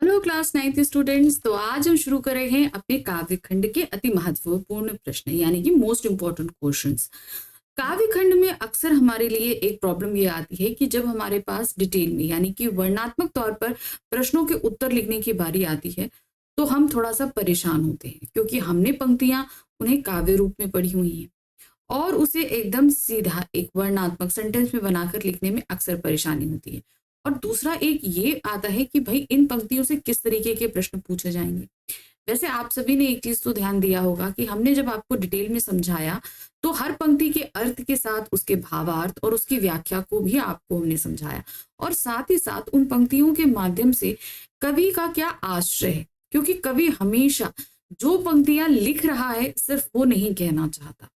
Hello class 9th students. तो आज हम शुरू कर रहे हैं अपने काव्य खंड के अति महत्वपूर्ण प्रश्न यानी कि मोस्ट इंपॉर्टेंट क्वेश्चंस। काव्य खंड में अक्सर हमारे लिए एक प्रॉब्लम ये आती है कि जब हमारे पास डिटेल में यानी कि वर्णनात्मक तौर पर प्रश्नों के उत्तर लिखने की बारी आती है तो हम थोड़ा सा परेशान होते हैं, क्योंकि हमने पंक्तियां उन्हें काव्य रूप में पढ़ी हुई हैं और उसे एकदम सीधा एक वर्णनात्मक सेंटेंस में बनाकर लिखने में अक्सर परेशानी होती है। और दूसरा एक ये आता है कि भाई इन पंक्तियों से किस तरीके के प्रश्न पूछे जाएंगे। वैसे आप सभी ने एक चीज तो ध्यान दिया होगा कि हमने जब आपको डिटेल में समझाया तो हर पंक्ति के अर्थ के साथ उसके भावार्थ और उसकी व्याख्या को भी आपको हमने समझाया, और साथ ही साथ उन पंक्तियों के माध्यम से कवि का क्या आश्रय है, क्योंकि कवि हमेशा जो पंक्तियां लिख रहा है सिर्फ वो नहीं कहना चाहता,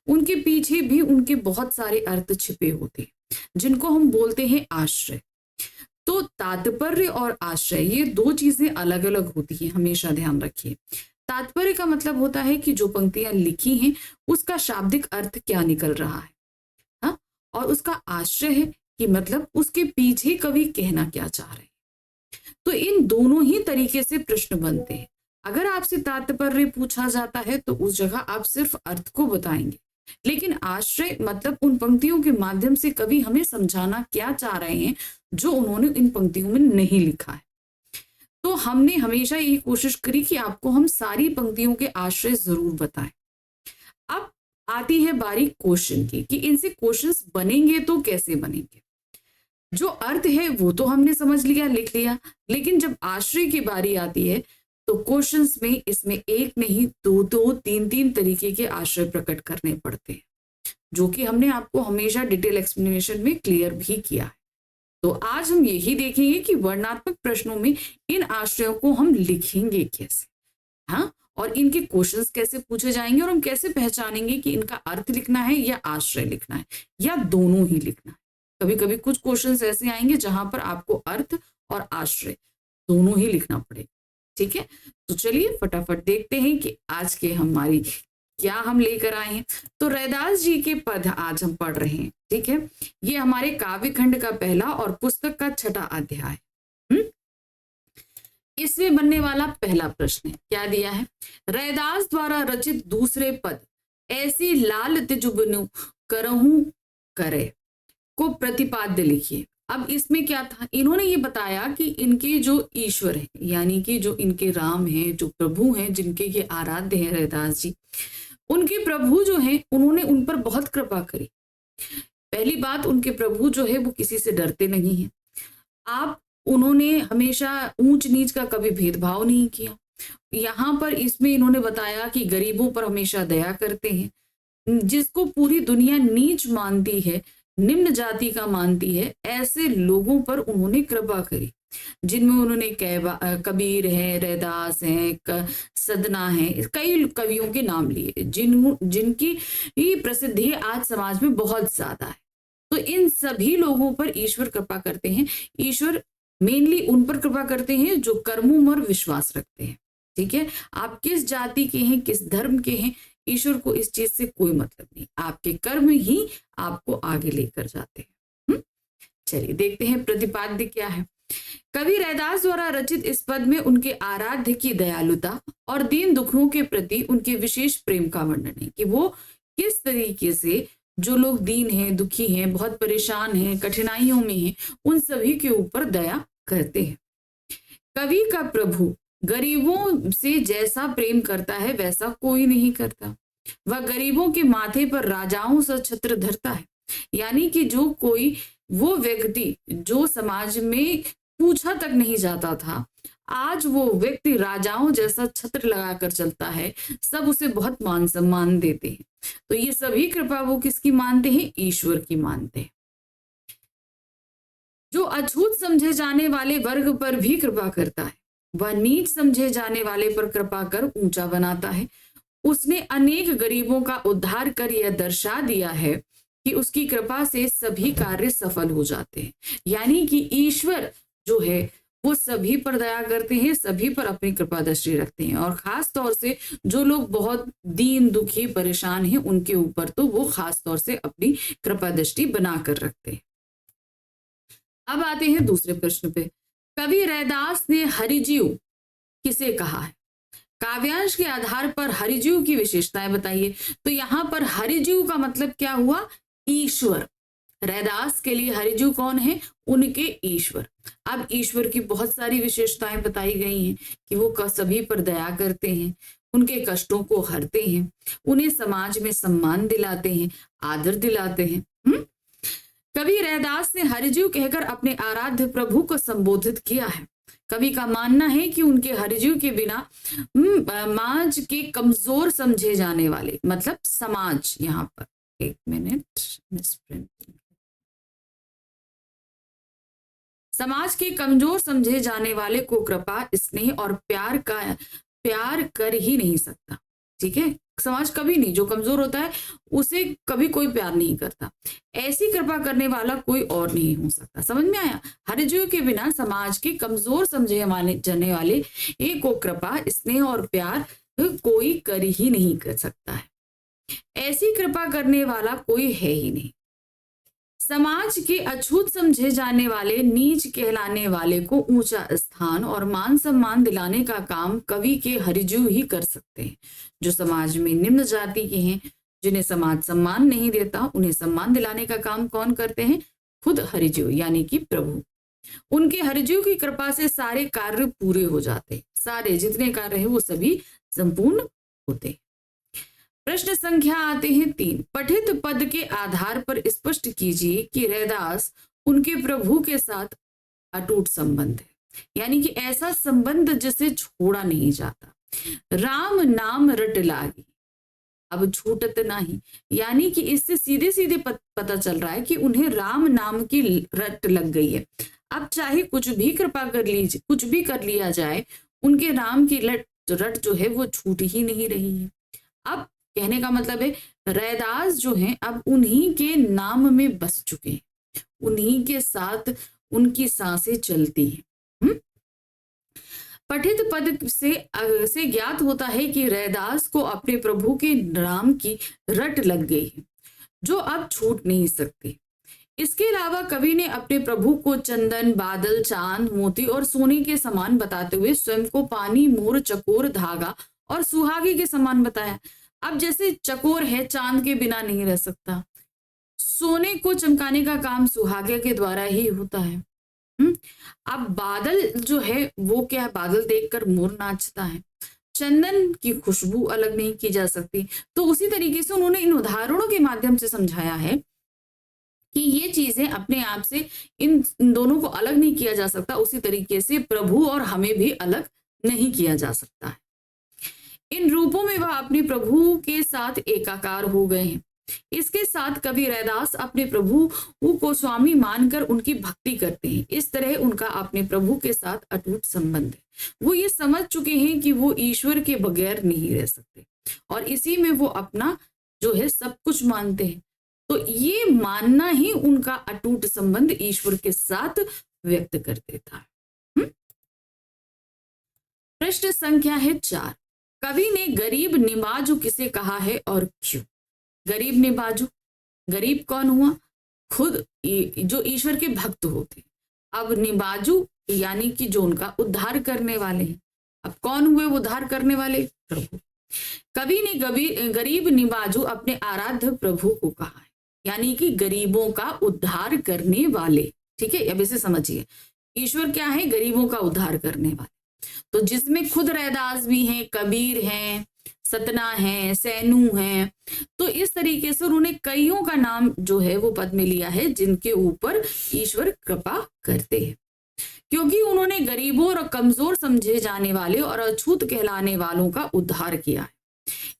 उनके पीछे भी उनके बहुत सारे अर्थ छिपे होते हैं जिनको हम बोलते हैं आश्रय। तो तात्पर्य और आश्रय ये दो चीजें अलग अलग होती हैं, हमेशा ध्यान रखिए। तात्पर्य का मतलब होता है कि जो पंक्तियां लिखी हैं उसका शाब्दिक अर्थ क्या निकल रहा है, हाँ? और उसका आश्रय है कि मतलब उसके पीछे कवि कहना क्या चाह रहे हैं। तो इन दोनों ही तरीके से प्रश्न बनते हैं। अगर आपसे तात्पर्य पूछा जाता है तो उस जगह आप सिर्फ अर्थ को बताएंगे, लेकिन आश्रय मतलब उन पंक्तियों के माध्यम से कवि हमें समझाना क्या चाह रहे हैं जो उन्होंने इन पंक्तियों में नहीं लिखा है। तो हमने हमेशा यही कोशिश करी कि आपको हम सारी पंक्तियों के आश्रय जरूर बताएं। अब आती है बारी क्वेश्चन की कि इनसे क्वेश्चंस बनेंगे तो कैसे बनेंगे। जो अर्थ है वो तो हमने समझ लिया, लिख लिया, लेकिन जब आश्रय की बारी आती है तो क्वेश्चंस में इसमें एक नहीं दो दो तीन तीन तरीके के आश्रय प्रकट करने पड़ते हैं, जो कि हमने आपको हमेशा डिटेल एक्सप्लेनेशन में क्लियर भी किया है। तो आज हम यही देखेंगे कि वर्णनात्मक प्रश्नों में इन आश्रयों को हम लिखेंगे कैसे, हाँ, और इनके क्वेश्चंस कैसे पूछे जाएंगे और हम कैसे पहचानेंगे कि इनका अर्थ लिखना है या आश्रय लिखना है या दोनों ही लिखना है। कभी कभी कुछ क्वेश्चंस ऐसे आएंगे जहां पर आपको अर्थ और आश्रय दोनों ही लिखना पड़ेगा। ठीक है, तो चलिए फटाफट देखते हैं कि आज के हमारी क्या हम लेकर आए हैं। तो रैदास जी के पद आज हम पढ़ रहे हैं। ठीक है, ये हमारे काव्य खंड का पहला और पुस्तक का छठा अध्याय। इसमें बनने वाला पहला प्रश्न है, क्या दिया है? रैदास द्वारा रचित दूसरे पद ऐसी लाल तिजुबनु करहूं करे को प्रतिपाद्य लिखिए। अब इसमें क्या था, इन्होंने ये बताया कि इनके जो ईश्वर है यानी कि जो इनके राम हैं, जो प्रभु हैं, जिनके ये आराध्य हैं रैदास जी, उनके प्रभु जो हैं उन्होंने उन पर बहुत कृपा करी। पहली बात, उनके प्रभु जो है वो किसी से डरते नहीं है। आप उन्होंने हमेशा ऊंच नीच का कभी भेदभाव नहीं किया। यहाँ पर इसमें इन्होंने बताया कि गरीबों पर हमेशा दया करते हैं। जिसको पूरी दुनिया नीच मानती है, निम्न जाति का मानती है, ऐसे लोगों पर उन्होंने कृपा करी, जिनमें उन्होंने कबीर है, रैदास है, सदना है, कई कवियों के नाम लिए जिनकी प्रसिद्धि आज समाज में बहुत ज्यादा है। तो इन सभी लोगों पर ईश्वर कृपा करते हैं। ईश्वर मेनली उन पर कृपा करते हैं जो कर्मों पर विश्वास रखते हैं। ठीक है, आप किस जाति के हैं, किस धर्म के हैं, ईश्वर को इस चीज से कोई मतलब नहीं, आपके कर्म ही आपको आगे लेकर जाते हैं। चलिए देखते हैं प्रतिपाद्य क्या है। कवि रैदास द्वारा रचित इस पद में उनके आराध्य की दयालुता और दीन दुखियों के प्रति उनके विशेष प्रेम का वर्णन है कि वो किस तरीके से जो लोग दीन हैं, दुखी हैं, बहुत परेशान हैं, कठिनाइयों में हैं, उन सभी के ऊपर दया करते हैं। कवि का प्रभु गरीबों से जैसा प्रेम करता है वैसा कोई नहीं करता। वह गरीबों के माथे पर राजाओं सा छत्र धरता है, यानी कि जो कोई वो व्यक्ति जो समाज में पूछा तक नहीं जाता था, आज वो व्यक्ति राजाओं जैसा छत्र लगाकर चलता है, सब उसे बहुत मान सम्मान देते हैं। तो ये सभी कृपा वो किसकी मानते हैं? ईश्वर की मानते हैं। जो अछूत समझे जाने वाले वर्ग पर भी कृपा करता है, वह नीच समझे जाने वाले पर कृपा कर ऊंचा बनाता है। उसने अनेक गरीबों का उद्धार कर यह दर्शा दिया है कि उसकी कृपा से सभी कार्य सफल हो जाते हैं। यानी कि ईश्वर जो है वो सभी पर दया करते हैं, सभी पर अपनी कृपा दृष्टि रखते हैं, और खास तौर से जो लोग बहुत दीन दुखी परेशान हैं उनके ऊपर तो वो खास तौर से अपनी कृपा दृष्टि बनाकर रखते हैं। अब आते हैं दूसरे प्रश्न पे। कवि रैदास ने हरिजीव किसे कहा है? काव्यांश के आधार पर हरिजीव की विशेषताएं बताइए। तो यहाँ पर हरिजीव का मतलब क्या हुआ? ईश्वर। रैदास के लिए हरिजीव कौन है? उनके ईश्वर। अब ईश्वर की बहुत सारी विशेषताएं बताई गई हैं कि वो सभी पर दया करते हैं, उनके कष्टों को हरते हैं, उन्हें समाज में सम्मान दिलाते हैं, आदर दिलाते हैं। कवि रैदास ने हरिजीव कहकर अपने आराध्य प्रभु को संबोधित किया है। कवि का मानना है कि उनके हरिजीव के बिना समाज के कमजोर समझे जाने वाले, मतलब समाज, यहाँ पर एक मिनट, समाज के कमजोर समझे जाने वाले को कृपा, स्नेह और प्यार कर ही नहीं सकता। ठीक है, समाज कभी नहीं, जो कमजोर होता है उसे कभी कोई प्यार नहीं करता। ऐसी कृपा करने वाला कोई और नहीं हो सकता। समझ में आया? हरिजीव के बिना समाज के कमजोर समझे माने जाने वाले एक को कृपा, स्नेह और प्यार कोई कर ही नहीं कर सकता है। ऐसी कृपा करने वाला कोई है ही नहीं। समाज के अछूत समझे जाने वाले, नीच कहलाने वाले को ऊंचा स्थान और मान सम्मान दिलाने का काम कवि के हरिजीव ही कर सकते हैं। जो समाज में निम्न जाति के हैं, जिन्हें समाज सम्मान नहीं देता, उन्हें सम्मान दिलाने का काम कौन करते हैं? खुद हरिजीव, यानी कि प्रभु। उनके हरिजीव की कृपा से सारे कार्य पूरे हो जाते हैं। सारे जितने कार्य हैं वो सभी संपूर्ण होते हैं। प्रश्न संख्या आते हैं 3। पठित पद के आधार पर स्पष्ट कीजिए कि रैदास उनके प्रभु के साथ अटूट संबंध है, यानी कि ऐसा संबंध जिसे छोड़ा नहीं जाता। राम नाम रट लागी, अब छूटत नहीं, यानी कि इससे सीधे सीधे पता चल रहा है कि उन्हें राम नाम की रट लग गई है। अब चाहे कुछ भी कृपा कर लीजिए, कुछ भी कर लिया जाए, उनके राम की रट जो है वो छूट ही नहीं रही है। अब कहने का मतलब है रैदास जो हैं अब उन्हीं के नाम में बस चुके हैं, उन्हीं के साथ उनकी सांसें चलती हैं। पठित पद से ज्ञात होता है कि रैदास को अपने प्रभु के नाम की रट लग गई है, जो अब छूट नहीं सकती। इसके अलावा कवि ने अपने प्रभु को चंदन, बादल, चांद, मोती और सोने के समान बताते हुए स्वयं को पानी, मोर, चकोर, धागा और सुहागे के समान बताया। अब जैसे चकोर है, चांद के बिना नहीं रह सकता, सोने को चमकाने का काम सुहागे के द्वारा ही होता है। अब बादल जो है वो क्या है? बादल देखकर मोर नाचता है। चंदन की खुशबू अलग नहीं की जा सकती। तो उसी तरीके से उन्होंने इन उदाहरणों के माध्यम से समझाया है कि ये चीजें अपने आप से इन दोनों को अलग नहीं किया जा सकता। उसी तरीके से प्रभु और हमें भी अलग नहीं किया जा सकता है। इन रूपों में वह अपने प्रभु के साथ एकाकार हो गए हैं। इसके साथ कवि रैदास अपने प्रभु को स्वामी मानकर उनकी भक्ति करते हैं। इस तरह उनका अपने प्रभु के साथ अटूट संबंध है। वो ये समझ चुके हैं कि वो ईश्वर के बगैर नहीं रह सकते और इसी में वो अपना जो है सब कुछ मानते हैं। तो ये मानना ही उनका अटूट संबंध ईश्वर के साथ व्यक्त कर देता है। प्रश्न संख्या है 4। कवि ने गरीब निबाजू किसे कहा है और क्यों? गरीब निबाजू, गरीब कौन हुआ? खुद जो ईश्वर के भक्त होते। अब निबाजू यानी कि जो उनका उद्धार करने वाले हैं। अब कौन हुए उद्धार करने वाले? प्रभु। कवि ने गरीब निबाजू अपने आराध्य प्रभु को कहा है, यानी कि गरीबों का उद्धार करने वाले। ठीक है, अब इसे समझिए, ईश्वर क्या है? गरीबों का उद्धार करने वाले। तो जिसमें खुद रैदास भी हैं, कबीर हैं, सतना है, सैनू है। तो इस तरीके से उन्होंने कईयों का नाम जो है वो पद में लिया है जिनके ऊपर ईश्वर कृपा करते हैं, क्योंकि उन्होंने गरीबों और कमजोर समझे जाने वाले और अछूत कहलाने वालों का उद्धार किया है।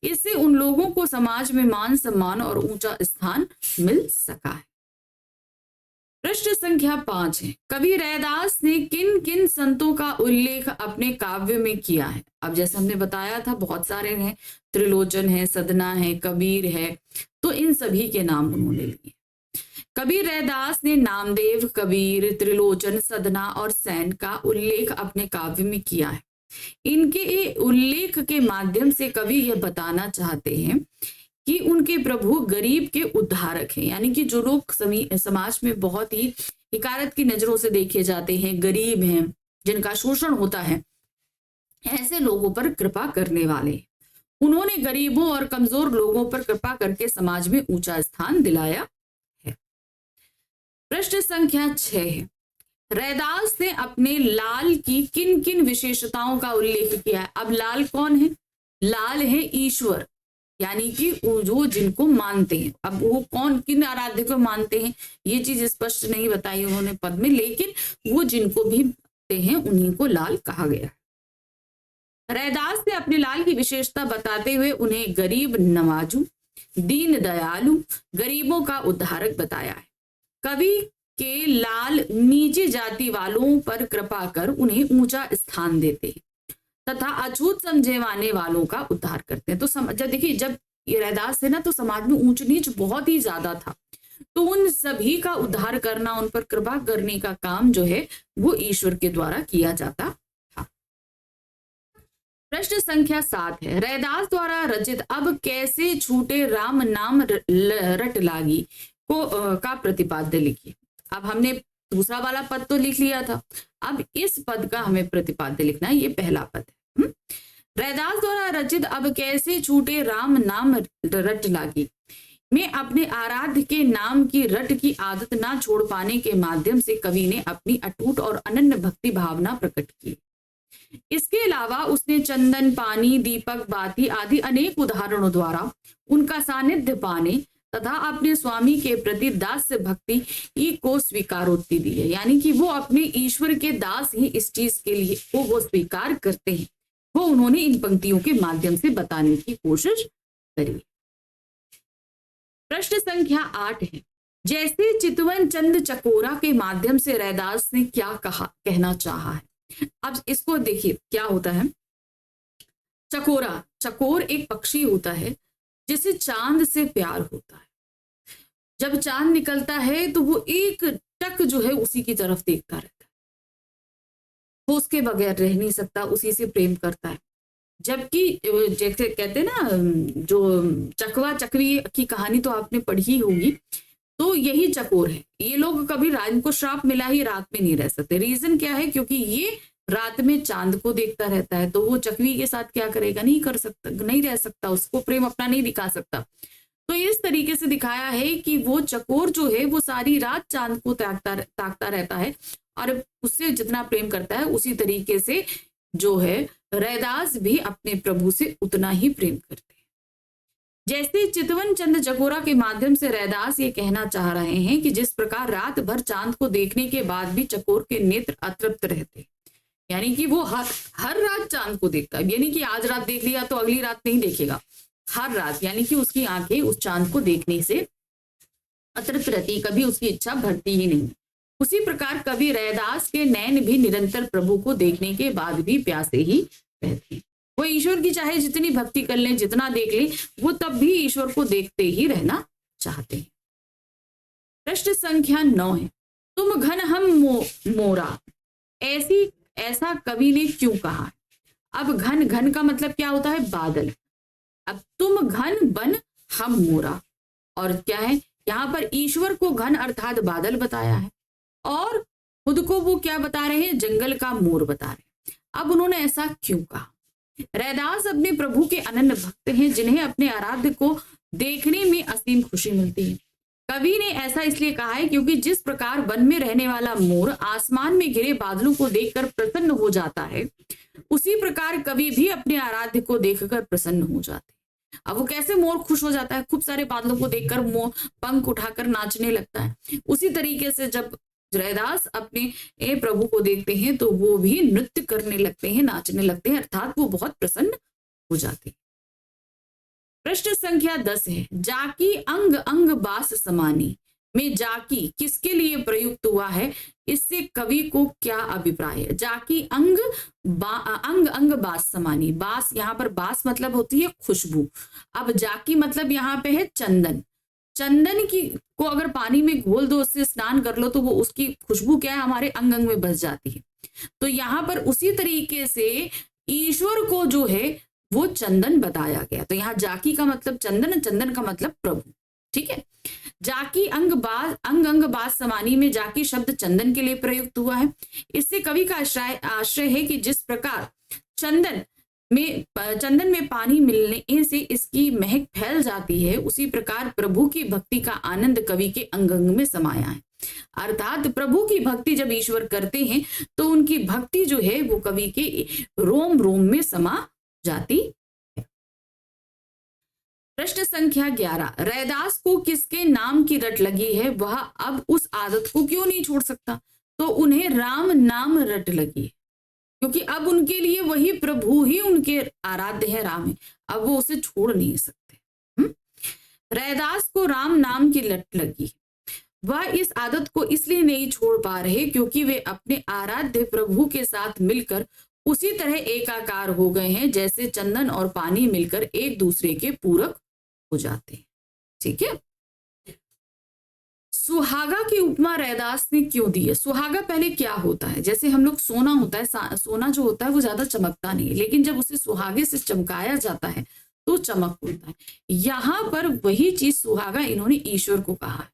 इससे उन लोगों को समाज में मान सम्मान और ऊंचा स्थान मिल सका है। प्रश्न संख्या 5 है। कवि रैदास ने किन किन संतों का उल्लेख अपने काव्य में किया है? अब जैसे हमने बताया था बहुत सारे हैं, त्रिलोचन है, सदना है, कबीर है, तो इन सभी के नाम उन्होंने लिए। कवि रैदास ने नामदेव, कबीर, त्रिलोचन, सदना और सैन का उल्लेख अपने काव्य में किया है। इनके उल्लेख के माध्यम से कवि यह बताना चाहते हैं कि उनके प्रभु गरीब के उद्धारक हैं, यानी कि जो लोग समाज में बहुत ही हिकारत की नजरों से देखे जाते हैं, गरीब हैं, जिनका शोषण होता है, ऐसे लोगों पर कृपा करने वाले। उन्होंने गरीबों और कमजोर लोगों पर कृपा करके समाज में ऊंचा स्थान दिलाया है। प्रश्न संख्या 6 है, रैदास ने अपने लाल की किन किन विशेषताओं का उल्लेख किया है? अब लाल कौन है? लाल है ईश्वर, यानी कि जो जिनको मानते हैं। अब वो कौन, किन आराध्य को मानते हैं, ये चीज स्पष्ट नहीं बताई उन्होंने पद में, लेकिन वो जिनको भी मानते हैं उन्हीं को लाल कहा गया। रैदास ने अपने लाल की विशेषता बताते हुए उन्हें गरीब नवाजू, दीन दयालु, गरीबों का उद्धारक बताया है। कवि के लाल नीची जाति वालों पर कृपा कर उन्हें ऊंचा स्थान देते हैं तथा अछूत समझे जाने वालों का उद्धार करते हैं। तो जब देखिए, जब ये रैदास है ना, तो समाज में ऊंच नीच बहुत ही ज्यादा था, तो उन सभी का उद्धार करना, उन पर कृपा करने का काम जो है वो ईश्वर के द्वारा किया जाता था। प्रश्न संख्या 7 है, रैदास द्वारा रचित अब कैसे छूटे राम नाम रट लागी को का प्रतिपाद्य लिखिए। अब हमने दूसरा वाला पद तो लिख लिया था, अब इस पद का हमें प्रतिपाद्य लिखना है। ये पहला पद है। रैदास द्वारा रचित अब कैसे छूटे राम नाम रट लागी में अपने आराध्य के नाम की रट की आदत ना छोड़ पाने के माध्यम से कवि ने अपनी अटूट और अनन्य भक्ति भावना प्रकट की। इसके अलावा उसने चंदन, पानी, दीपक, बाती आदि अनेक उदाहरणों द्वारा उनका सानिध्य पाने तथा अपने स्वामी के प्रति दास्य भक्ति को स्वीकारोक्ति दी है, यानी कि वो अपने ईश्वर के दास ही इस चीज के लिए वो स्वीकार करते हैं, वो उन्होंने इन पंक्तियों के माध्यम से बताने की कोशिश करी। प्रश्न संख्या 8 है, जैसे चितवन चंद चकोरा के माध्यम से रैदास ने क्या कहना चाहा है। अब इसको देखिए क्या होता है। चकोरा, चकोर एक पक्षी होता है जिसे चांद से प्यार होता है। जब चांद निकलता है तो वो एक टक जो है उसी की तरफ देखता रहता है, वो उसके बगैर रह नहीं सकता, उसी से प्रेम करता है। जबकि जैसे कहते हैं ना, जो चकवा चकवी की कहानी तो आपने पढ़ी ही होगी, तो यही चकोर है। ये लोग कभी रात को श्राप मिला ही रात में नहीं रह सकते। रीजन क्या है? क्योंकि ये रात में चांद को देखता रहता है, तो वो चकवी के साथ क्या करेगा? नहीं कर सकता, नहीं रह सकता, उसको प्रेम अपना नहीं दिखा सकता। तो इस तरीके से दिखाया है कि वो चकोर जो है वो सारी रात चांद को ताकता रहता है और उससे जितना प्रेम करता है उसी तरीके से जो है रैदास भी अपने प्रभु से उतना ही प्रेम करते हैं। जैसे चितवन चंद चकोरा के माध्यम से रैदास ये कहना चाह रहे हैं कि जिस प्रकार रात भर चांद को देखने के बाद भी चकोर के नेत्र अतृप्त रहते, यानी कि वो हर रात चांद को देखता है, यानी कि आज रात देख लिया तो अगली रात नहीं देखेगा, हर रात, यानी कि उसकी आंखें उस चांद को देखने से अतृप्त रहती, कभी उसकी इच्छा भरती ही नहीं। उसी प्रकार कवि रैदास के नैन भी निरंतर प्रभु को देखने के बाद भी प्यासे ही रहते हैं। वो ईश्वर की चाहे जितनी भक्ति कर ले, जितना देख ले, वो तब भी ईश्वर को देखते ही रहना चाहते हैं। प्रश्न संख्या 9 है, तुम घन हम मोरा, ऐसा कवि ने क्यों कहा? अब घन, घन का मतलब क्या होता है? बादल। अब तुम घन बन हम मोरा, और क्या है यहाँ पर? ईश्वर को घन अर्थात बादल बताया है और खुद को वो क्या बता रहे हैं? जंगल का मोर बता रहे हैं। अब उन्होंने ऐसा क्यों कहा? रैदास अपने प्रभु के अनन्य भक्त हैं, जिन्हें अपने आराध्य को देखने में असीम खुशी मिलती है। कवि ने ऐसा इसलिए कहा है क्योंकि जिस प्रकार वन में रहने वाला मोर आसमान में घिरे बादलों को देखकर प्रसन्न हो जाता है, उसी प्रकार कवि भी अपने आराध्य को देखकर प्रसन्न हो जाते हैं। अब वो कैसे मोर खुश हो जाता है? खूब सारे बादलों को देखकर मोर पंख उठाकर नाचने लगता है। उसी तरीके से जब रैदास अपने प्रभु को देखते हैं तो वो भी नृत्य करने लगते हैं, नाचने लगते हैं, अर्थात वो बहुत प्रसन्न हो जाते हैं। प्रश्न संख्या 10 है, जाकी अंग अंग बास समानी में जाकी किसके लिए प्रयुक्त हुआ है? इससे कवि को क्या अभिप्राय है? जाकी अंग अंग बास समानी, बास यहाँ पर बास मतलब होती है खुशबू। अब जाकी मतलब यहाँ पे है चंदन। चंदन की को अगर पानी में घोल दो, उससे स्नान कर लो, तो वो उसकी खुशबू क्या है? हमारे अंग अंग में बस जाती है। तो यहाँ पर उसी तरीके से ईश्वर को जो है वो चंदन बताया गया। तो यहाँ जाकी का मतलब चंदन, चंदन का मतलब प्रभु। ठीक है। जाकी अंग अंग बाज समानी में जाकी शब्द चंदन के लिए प्रयुक्त हुआ है। इससे कवि का आश्रय है कि जिस प्रकार चंदन में पानी मिलने से इसकी महक फैल जाती है, उसी प्रकार प्रभु की भक्ति का आनंद कवि के अंग अंग में समाया है। अर्थात प्रभु की भक्ति जब ईश्वर करते हैं तो उनकी भक्ति जो है वो कवि के रोम रोम में समा जाती है। प्रश्न संख्या 11, रैदास को किसके नाम की रट लगी है, वह अब उस आदत को क्यों नहीं छोड़ सकता? तो उन्हें राम नाम रट लगी है, क्योंकि अब उनके लिए वही प्रभु ही उनके आराध्य है, राम है, अब वो उसे छोड़ नहीं सकते। रैदास को राम नाम की लट लगी है। वह इस आदत को इसलिए नहीं छोड़ पा रहे क्योंकि वे अपने आराध्य प्रभु के साथ मिलकर उसी तरह एकाकार हो गए हैं जैसे चंदन और पानी मिलकर एक दूसरे के पूरक हो जाते हैं। ठीक है। सुहागा की उपमा रैदास ने क्यों दी है? सुहागा पहले क्या होता है? जैसे हम लोग सोना होता है, सोना जो होता है वो ज्यादा चमकता नहीं है, लेकिन जब उसे सुहागे से चमकाया जाता है तो चमक होता है। यहां पर वही चीज सुहागा इन्होंने ईश्वर को कहा है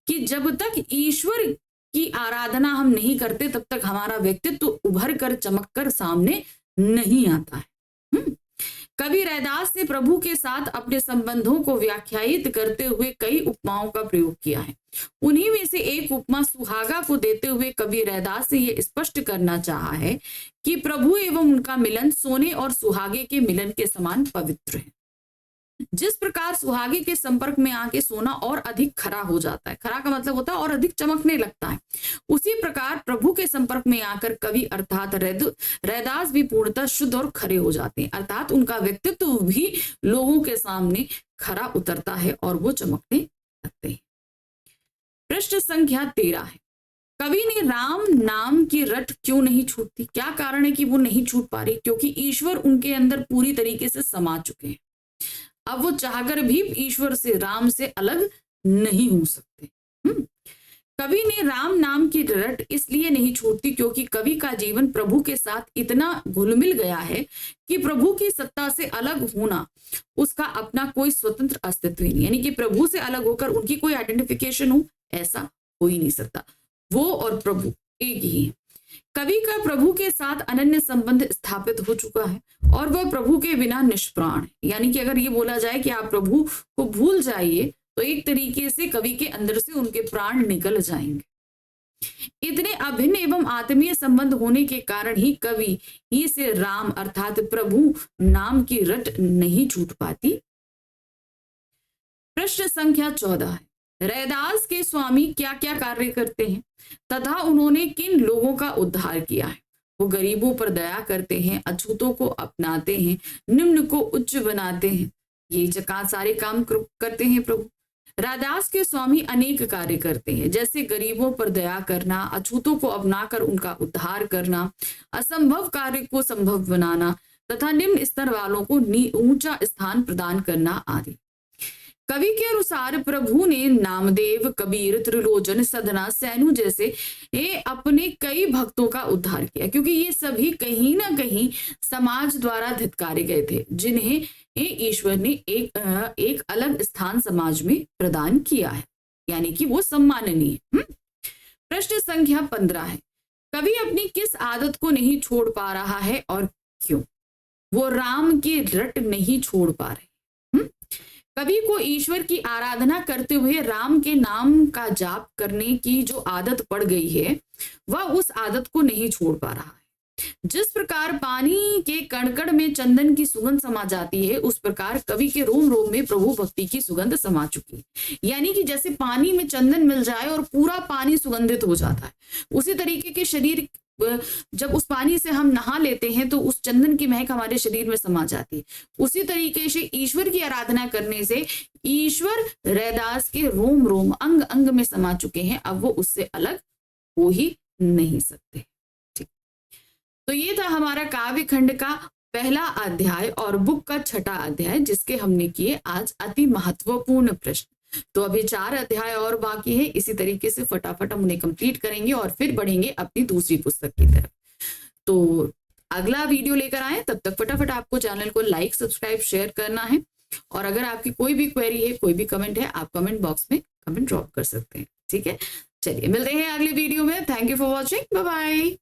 कि जब तक ईश्वर की आराधना हम नहीं करते तब तक हमारा व्यक्तित्व उभर कर चमक कर सामने नहीं आता है। कवि रैदास ने प्रभु के साथ अपने संबंधों को व्याख्यायित करते हुए कई उपमाओं का प्रयोग किया है। उन्हीं में से एक उपमा सुहागा को देते हुए कवि रैदास ने यह स्पष्ट करना चाहा है कि प्रभु एवं उनका मिलन सोने और सुहागे के मिलन के समान पवित्र है। जिस प्रकार सुहागे के संपर्क में आके सोना और अधिक खरा हो जाता है, खरा का मतलब होता है और अधिक चमकने लगता है, उसी प्रकार प्रभु के संपर्क में आकर कवि अर्थात रैदास भी पूर्णतः शुद्ध और खरे हो जाते हैं, अर्थात उनका व्यक्तित्व भी लोगों के सामने खरा उतरता है और वो चमकने लगते हैं। प्रश्न संख्या 13 है, कवि ने राम नाम की रट क्यों नहीं छूटती? क्या कारण है कि वो नहीं छूट पा रही? क्योंकि ईश्वर उनके अंदर पूरी तरीके से समा चुके हैं। अब वो चाहकर भी ईश्वर से, राम से अलग नहीं हो सकते। कवि ने राम नाम की रट इसलिए नहीं छूटती क्योंकि कवि का जीवन प्रभु के साथ इतना घुल मिल गया है कि प्रभु की सत्ता से अलग होना उसका अपना कोई स्वतंत्र अस्तित्व ही नहीं, यानी कि प्रभु से अलग होकर उनकी कोई आइडेंटिफिकेशन हो, ऐसा हो ही नहीं सकता। वो और प्रभु एक ही है। कवि का प्रभु के साथ अनन्य संबंध स्थापित हो चुका है और वह प्रभु के बिना निष्प्राण है। यानी कि अगर ये बोला जाए कि आप प्रभु को भूल जाइए तो एक तरीके से कवि के अंदर से उनके प्राण निकल जाएंगे। इतने अभिन्न एवं आत्मीय संबंध होने के कारण ही कवि ही से राम अर्थात प्रभु नाम की रट नहीं छूट पाती। प्रश्न संख्या 14 है, रैदास के स्वामी क्या क्या कार्य करते हैं तथा उन्होंने किन लोगों का उद्धार किया है? वो गरीबों पर दया करते हैं, अछूतों को अपनाते हैं, निम्न को उच्च बनाते हैं, ये जगह सारे काम करते हैं प्रभु। रैदास के स्वामी अनेक कार्य करते हैं, जैसे गरीबों पर दया करना, अछूतों को अपनाकर उनका उद्धार करना, असंभव कार्य को संभव बनाना तथा निम्न स्तर वालों को ऊंचा स्थान प्रदान करना आदि। कवि के अनुसार प्रभु ने नामदेव, कबीर, त्रिलोचन, सदना, सैनु जैसे अपने कई भक्तों का उद्धार किया, क्योंकि ये सभी कहीं ना कहीं समाज द्वारा धिक्कारे गए थे, जिन्हें ईश्वर ने एक अलग स्थान समाज में प्रदान किया है, यानी कि वो सम्माननीय। प्रश्न संख्या 15 है, कवि अपनी किस आदत को नहीं छोड़ पा रहा है और क्यों? वो राम की रट नहीं छोड़ पा रहे। कवि को ईश्वर की आराधना करते हुए राम के नाम का जाप करने की जो आदत पड़ गई है वह उस आदत को नहीं छोड़ पा रहा है। जिस प्रकार पानी के कण-कण में चंदन की सुगंध समा जाती है, उस प्रकार कवि के रोम रोम में प्रभु भक्ति की सुगंध समा चुकी है। यानी कि जैसे पानी में चंदन मिल जाए और पूरा पानी सुगंधित हो जाता है, उसी तरीके के शरीर जब उस पानी से हम नहा लेते हैं तो उस चंदन की महक हमारे शरीर में समा जाती है। उसी तरीके से ईश्वर की आराधना करने से ईश्वर रैदास के रोम रोम अंग अंग में समा चुके हैं, अब वो उससे अलग हो ही नहीं सकते। ठीक, तो ये था हमारा काव्य खंड का पहला अध्याय और बुक का छठा अध्याय, जिसके हमने किए आज अति महत्वपूर्ण प्रश्न। तो अभी 4 अध्याय और बाकी है, इसी तरीके से फटाफट हम उन्हें कंप्लीट करेंगे और फिर बढ़ेंगे अपनी दूसरी पुस्तक की तरफ। तो अगला वीडियो लेकर आए, तब तक फटाफट आपको चैनल को लाइक, सब्सक्राइब, शेयर करना है और अगर आपकी कोई भी क्वेरी है, कोई भी कमेंट है, आप कमेंट बॉक्स में कमेंट ड्रॉप कर सकते हैं। ठीक है, चलिए मिलते हैं अगले वीडियो में। Thank you for watching, bye bye.